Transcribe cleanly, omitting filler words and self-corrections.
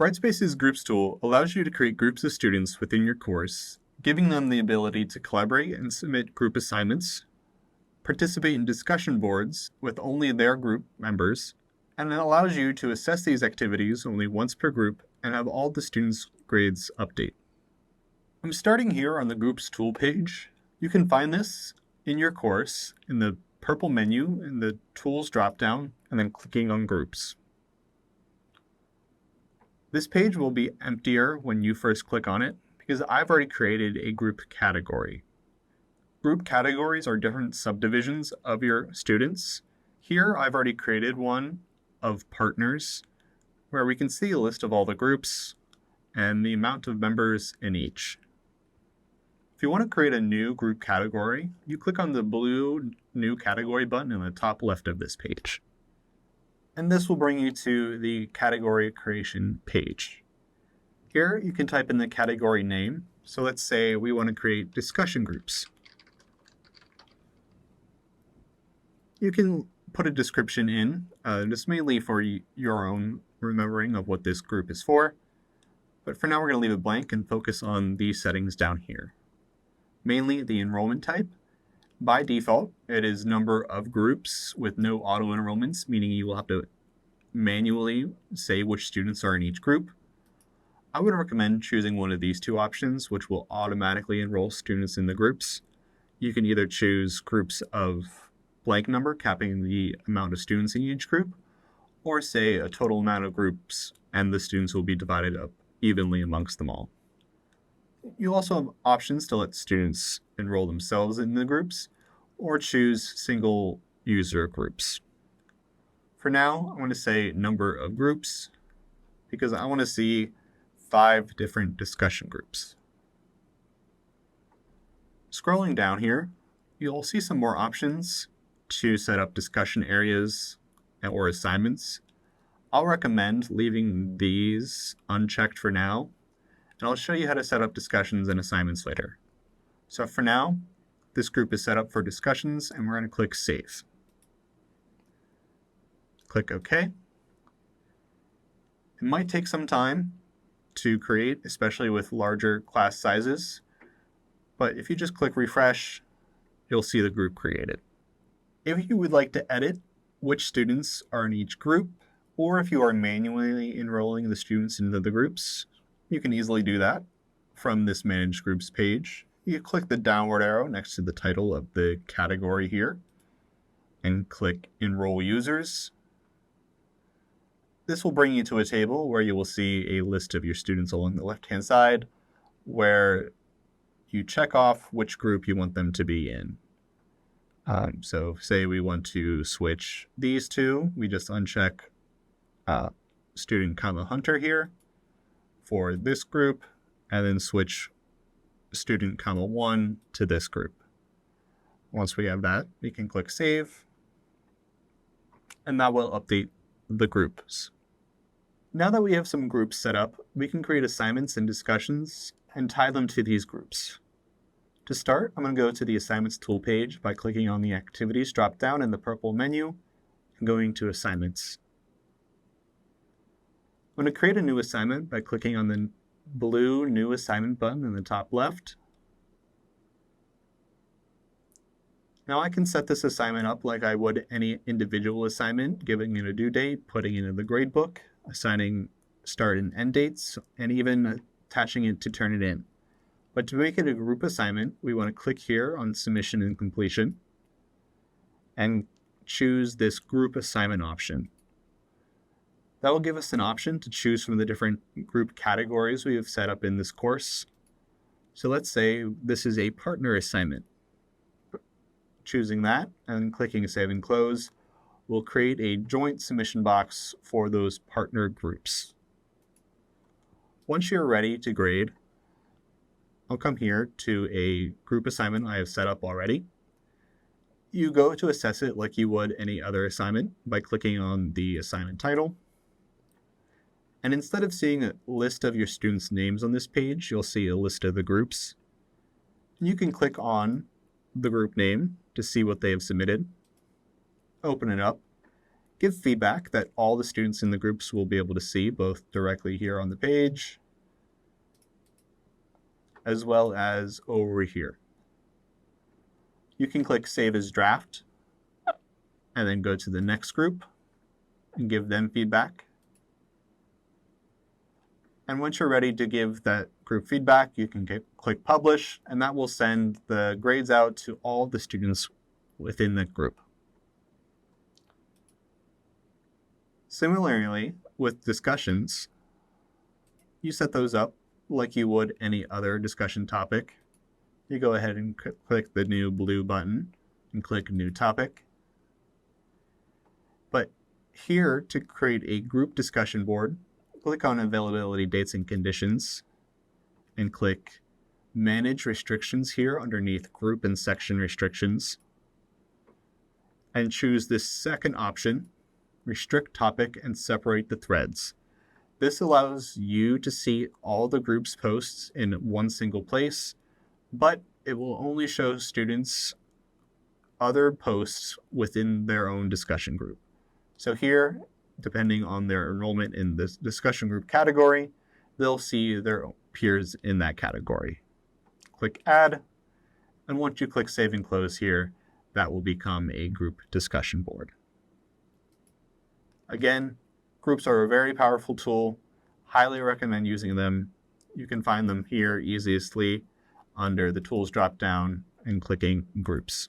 Brightspace's Groups tool allows you to create groups of students within your course, giving them the ability to collaborate and submit group assignments, participate in discussion boards with only their group members, and it allows you to assess these activities only once per group and have all the students' grades update. I'm starting here on the Groups tool page. You can find this in your course in the purple menu in the Tools dropdown and then clicking on Groups. This page will be emptier when you first click on it because I've already created a group category. Group categories are different subdivisions of your students. Here I've already created one of partners where we can see a list of all the groups and the amount of members in each. If you want to create a new group category, you click on the blue New Category button in the top left of this page. And this will bring you to the category creation page. Here you can type in the category name. So let's say we want to create discussion groups. You can put a description in, just mainly for your own remembering of what this group is for. But for now, we're going to leave it blank and focus on these settings down here. Mainly the enrollment type. By default, it is number of groups with no auto enrollments, meaning you will have to manually say which students are in each group. I would recommend choosing one of these two options, which will automatically enroll students in the groups. You can either choose groups of blank number, capping the amount of students in each group, or say a total amount of groups, and the students will be divided up evenly amongst them all. You also have options to let students enroll themselves in the groups or choose single user groups. For now, I'm going to say number of groups because I want to see 5 different discussion groups. Scrolling down here, you'll see some more options to set up discussion areas or assignments. I'll recommend leaving these unchecked for now, and I'll show you how to set up discussions and assignments later. So for now, this group is set up for discussions, and we're going to click Save. Click OK. It might take some time to create, especially with larger class sizes, but if you just click Refresh, you'll see the group created. If you would like to edit which students are in each group, or if you are manually enrolling the students into the groups, you can easily do that from this Manage Groups page. You click the downward arrow next to the title of the category here and click Enroll Users. This will bring you to a table where you will see a list of your students along the left-hand side where you check off which group you want them to be in. So say we want to switch these two, we just uncheck student, hunter here for this group, and then switch student, 1 to this group. Once we have that, we can click Save, and that will update the groups. Now that we have some groups set up, we can create assignments and discussions and tie them to these groups. To start, I'm going to go to the Assignments tool page by clicking on the Activities drop-down in the purple menu and going to Assignments. I'm going to create a new assignment by clicking on the blue New Assignment button in the top left. Now I can set this assignment up like I would any individual assignment, giving it a due date, putting it in the gradebook, assigning start and end dates, and even attaching it to turn it in. But to make it a group assignment, we want to click here on Submission and Completion and choose this Group Assignment option. That will give us an option to choose from the different group categories we have set up in this course. So let's say this is a partner assignment. Choosing that and clicking Save and Close will create a joint submission box for those partner groups. Once you're ready to grade, I'll come here to a group assignment I have set up already. You go to assess it like you would any other assignment by clicking on the assignment title. And instead of seeing a list of your students' names on this page, you'll see a list of the groups. And you can click on the group name to see what they have submitted. Open it up. give feedback that all the students in the groups will be able to see, both directly here on the page, as well as over here. You can click Save as Draft, and then go to the next group and give them feedback. And once you're ready to give that group feedback, you can click Publish, and that will send the grades out to all the students within the group. Similarly, with discussions, you set those up like you would any other discussion topic. You go ahead and click the new blue button and click New Topic. But here, to create a group discussion board, click on Availability Dates and Conditions and click Manage Restrictions here underneath Group and Section Restrictions, and choose this second option, Restrict Topic and Separate the Threads. This allows you to see all the group's posts in one single place, but it will only show students other posts within their own discussion group. So here, depending on their enrollment in this discussion group category, they'll see their peers in that category. Click Add, and once you click Save and Close here, that will become a group discussion board. Again, groups are a very powerful tool. Highly recommend using them. You can find them here easily under the Tools drop-down and clicking Groups.